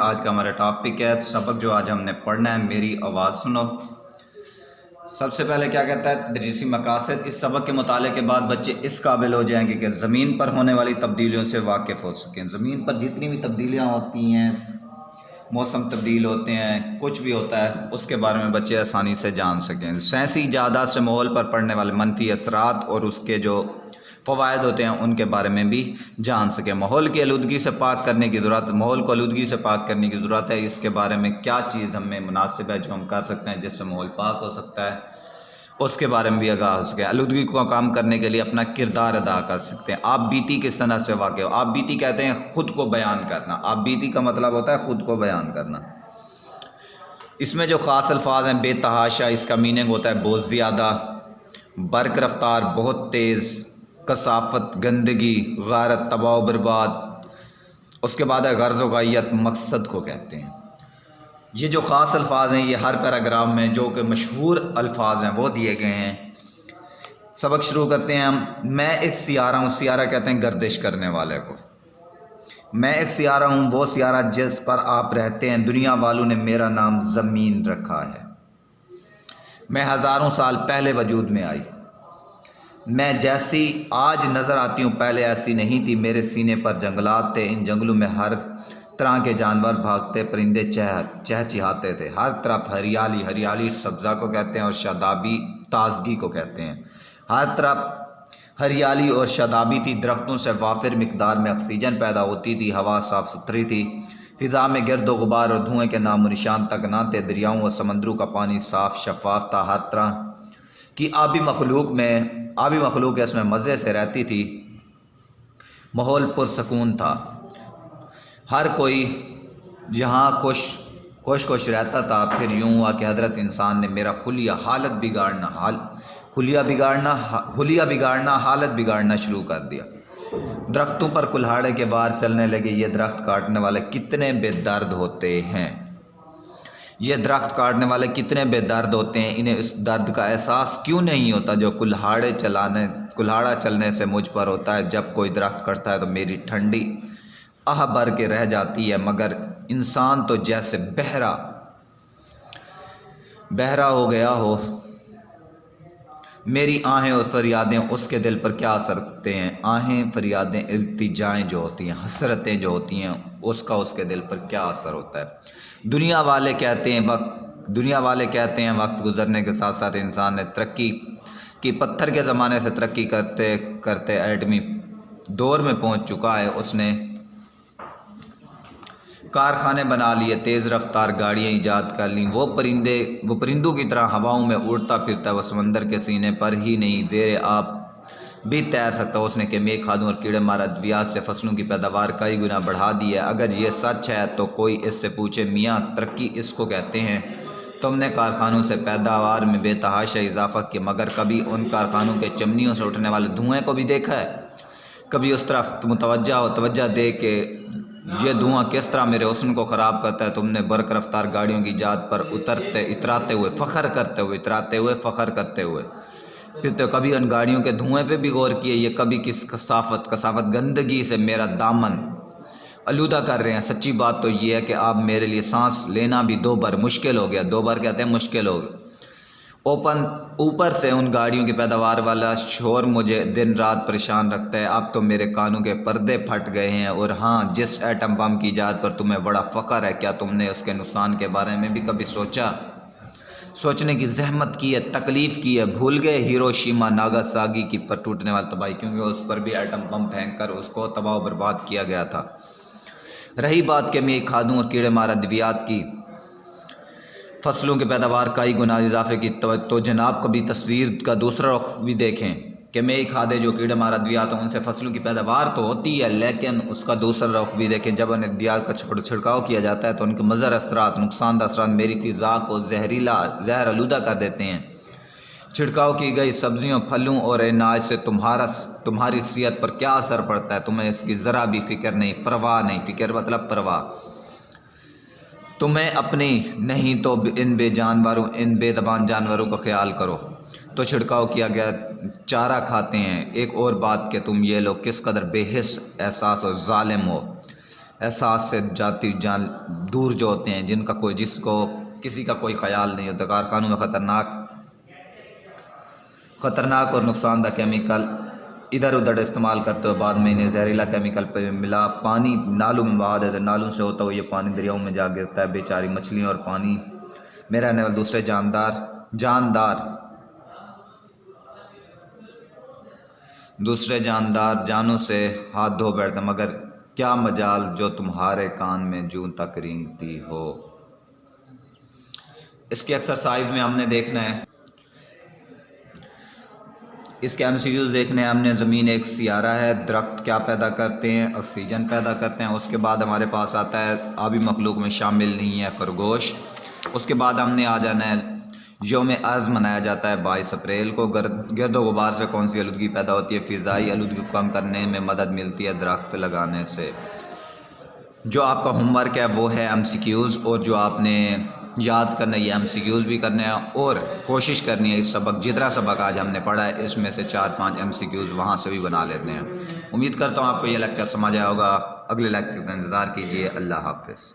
آج کا ہمارا ٹاپک ہے سبق جو آج ہم نے پڑھنا ہے میری آواز سنو۔ سب سے پہلے کیا کہتا ہے تدریسی مقاصد، اس سبق کے مطالعے کے بعد بچے اس قابل ہو جائیں گے کہ زمین پر ہونے والی تبدیلیوں سے واقف ہو سکیں۔ زمین پر جتنی بھی تبدیلیاں ہوتی ہیں، موسم تبدیل ہوتے ہیں، کچھ بھی ہوتا ہے، اس کے بارے میں بچے آسانی سے جان سکیں۔ سائنسی ایجادات سے ماحول پر پڑنے والے منفی اثرات اور اس کے جو فوائد ہوتے ہیں ان کے بارے میں بھی جان سکیں۔ ماحول کی آلودگی سے پاک کرنے کی ضرورت، ماحول کو آلودگی سے پاک کرنے کی ضرورت ہے، اس کے بارے میں کیا چیز ہمیں مناسب ہے جو ہم کر سکتے ہیں جس سے ماحول پاک ہو سکتا ہے، اس کے بارے میں بھی آگاہ ہو سکے۔ آلودگی کو کم کرنے کے لیے اپنا کردار ادا کر سکتے ہیں۔ آپ بیتی کس طرح سے واقع ہو؟ آپ بیتی کہتے ہیں خود کو بیان کرنا۔ آپ بیتی کا مطلب ہوتا ہے خود کو بیان کرنا۔ اس میں جو خاص الفاظ ہیں، بے تحاشا، اس کا میننگ ہوتا ہے بہت زیادہ، برق رفتار، بہت تیز، کثافت، گندگی، غارت، تباہ و برباد۔ اس کے بعد ہے غرض و غایت، مقصد کو کہتے ہیں۔ یہ جو خاص الفاظ ہیں یہ ہر پیراگراف میں جو کہ مشہور الفاظ ہیں وہ دیے گئے ہیں۔ سبق شروع کرتے ہیں ہم۔ میں ایک سیارہ ہوں، سیارہ کہتے ہیں گردش کرنے والے کو۔ میں ایک سیارہ ہوں، وہ سیارہ جس پر آپ رہتے ہیں، دنیا والوں نے میرا نام زمین رکھا ہے۔ میں ہزاروں سال پہلے وجود میں آئی۔ میں جیسی آج نظر آتی ہوں پہلے ایسی نہیں تھی۔ میرے سینے پر جنگلات تھے، ان جنگلوں میں ہر طرح کے جانور بھاگتے، پرندے چہچہاتے تھے۔ ہر طرف ہریالی، ہریالی سبزہ کو کہتے ہیں اور شادابی تازگی کو کہتے ہیں۔ ہر طرف ہریالی اور شادابی تھی، درختوں سے وافر مقدار میں آکسیجن پیدا ہوتی تھی، ہوا صاف ستھری تھی، فضا میں گرد و غبار اور دھوئیں کے نام و نشان تک نہ تھے، دریاؤں اور سمندروں کا پانی صاف شفاف تھا، ہر طرح کی آبی مخلوق اس میں مزے سے رہتی تھی، ماحول پرسکون تھا، ہر کوئی یہاں خوش رہتا تھا۔ پھر یوں ہوا کہ حضرت انسان نے میرا حلیہ بگاڑنا، حالت بگاڑنا شروع کر دیا۔ درختوں پر کلہاڑے کے وار چلنے لگے۔ یہ درخت کاٹنے والے کتنے بے درد ہوتے ہیں، یہ درخت کاٹنے والے کتنے بے درد ہوتے ہیں، انہیں اس درد کا احساس کیوں نہیں ہوتا جو کلہاڑا چلنے سے مجھ پر ہوتا ہے۔ جب کوئی درخت کٹتا ہے تو میری ٹھنڈی آہ بھر کے رہ جاتی ہے، مگر انسان تو جیسے بہرا ہو گیا ہو۔ میری آہیں اور فریادیں اس کے دل پر کیا اثر کرتے ہیں؟ آہیں، فریادیں، التجائیں جو ہوتی ہیں، حسرتیں جو ہوتی ہیں، اس کے دل پر کیا اثر ہوتا ہے؟ دنیا والے کہتے ہیں وقت گزرنے کے ساتھ ساتھ انسان نے ترقی کی، پتھر کے زمانے سے ترقی کرتے کرتے ایٹمی دور میں پہنچ چکا ہے۔ اس نے کارخانے بنا لیے، تیز رفتار گاڑیاں ایجاد کر لیں، وہ پرندوں کی طرح ہواؤں میں اڑتا پھرتا ہے، وہ سمندر کے سینے پر ہی نہیں زیر آب بھی تیر سکتا۔ اس نے کیمیائی کھادوں اور کیڑے مار ادویات سے فصلوں کی پیداوار کئی گنا بڑھا دی ہے۔ اگر یہ سچ ہے تو کوئی اس سے پوچھے میاں ترقی اس کو کہتے ہیں، تم نے کارخانوں سے پیداوار میں بے تحاشا اضافہ کیا، مگر کبھی ان کارخانوں کے چمنیوں سے اٹھنے والے دھوئیں کو بھی دیکھا ہے؟ کبھی اس طرف توجہ دے کہ یہ دھواں کس طرح میرے حسن کو خراب کرتا ہے؟ تم نے برق رفتار گاڑیوں کی ایجاد پر اتراتے ہوئے فخر کرتے ہوئے پھر تو کبھی ان گاڑیوں کے دھوئیں پہ بھی غور کیے؟ یہ کبھی کس کثافت گندگی سے میرا دامن آلودہ کر رہے ہیں؟ سچی بات تو یہ ہے کہ اب میرے لیے سانس لینا بھی دو بار مشکل ہو گیا۔ دو بار کہتے ہیں مشکل ہو گیا۔ اوپر سے ان گاڑیوں کی پیداوار والا شور مجھے دن رات پریشان رکھتا ہے۔ اب تو میرے کانوں کے پردے پھٹ گئے ہیں۔ اور ہاں، جس ایٹم بم کی ایجاد پر تمہیں بڑا فخر ہے، کیا تم نے اس کے نقصان کے بارے میں بھی کبھی سوچنے کی زحمت کی ہے، تکلیف کی ہے؟ بھول گئے ہیروشیما ناگاساکی کی پر ٹوٹنے والی تباہی، کیونکہ اس پر بھی ایٹم بم پھینک کر اس کو تباہ و برباد کیا گیا تھا۔ رہی بات کیمیائی کھادوں اور کیڑے مار ادویات کی، فصلوں کی پیداوار کئی گنا اضافے کی، تو جناب کبھی تصویر کا دوسرا رخ بھی دیکھیں۔ کیمیائی کھادیں جو کیڑے مار ادویات ہیں ان سے فصلوں کی پیداوار تو ہوتی ہے، لیکن اس کا دوسرا رخ بھی دیکھیں۔ جب ان ادویات کا چھڑکاؤ کیا جاتا ہے تو ان کے مضر اثرات، نقصان دہ اثرات میری فضا کو زہر آلودہ کر دیتے ہیں۔ چھڑکاؤ کی گئی سبزیوں، پھلوں اور اناج سے تمہاری صحت پر کیا اثر پڑتا ہے؟ تمہیں اس کی ذرا بھی فکر نہیں، پرواہ نہیں۔ فکر مطلب پرواہ۔ تمہیں اپنی نہیں تو ان بے زبان جانوروں کا خیال کرو۔ تو چھڑکاؤ کیا گیا چارہ کھاتے ہیں۔ ایک اور بات کہ تم یہ لوگ کس قدر بے حس احساس اور ظالم ہو۔ احساس سے جاتی جان دور جو ہوتے ہیں، جن کا جس کو کسی کا کوئی خیال نہیں ہوتا، کارخانوں میں خطرناک اور نقصان دہ کیمیکل ادھر ادھر استعمال کرتے ہوئے بعد میں انہیں زہریلا کیمیکل پہ ملا۔ پانی نالوں میں مواد ہے، نالوں سے ہوتا ہوا یہ پانی دریاؤں میں جا گرتا ہے۔ بیچاری مچھلیاں اور پانی میں رہنے والے دوسرے جاندار جانوں سے ہاتھ دھو بیٹھتے، مگر کیا مجال جو تمہارے کان میں جوں تک رینگتی ہو۔ اس کے ایکسرسائز میں ہم نے دیکھنا ہے، اس کے MCQs دیکھنے ہیں ہم نے۔ زمین ایک سیارہ ہے، درخت کیا پیدا کرتے ہیں؟ آکسیجن پیدا کرتے ہیں۔ اس کے بعد ہمارے پاس آتا ہے آبی مخلوق میں شامل نہیں ہے خرگوش۔ اس کے بعد ہم نے آ جانا ہے یوم ارض منایا جاتا ہے 22 اپریل کو۔ گرد و غبار سے کون سی آلودگی پیدا ہوتی ہے؟ فضائی آلودگی کو کم کرنے میں مدد ملتی ہے درخت لگانے سے۔ جو آپ کا ہوم ورک ہے وہ ہے MCQs، اور جو آپ نے یاد کرنا ہے یہ MCQs بھی کرنے ہیں، اور کوشش کرنی ہے اس سبق جتنا سبق آج ہم نے پڑھا ہے اس میں سے 4-5 MCQs وہاں سے بھی بنا لیتے ہیں۔ امید کرتا ہوں آپ کو یہ لیکچر سمجھ آیا ہوگا۔ اگلے لیکچر کا انتظار کیجیے۔ اللہ حافظ۔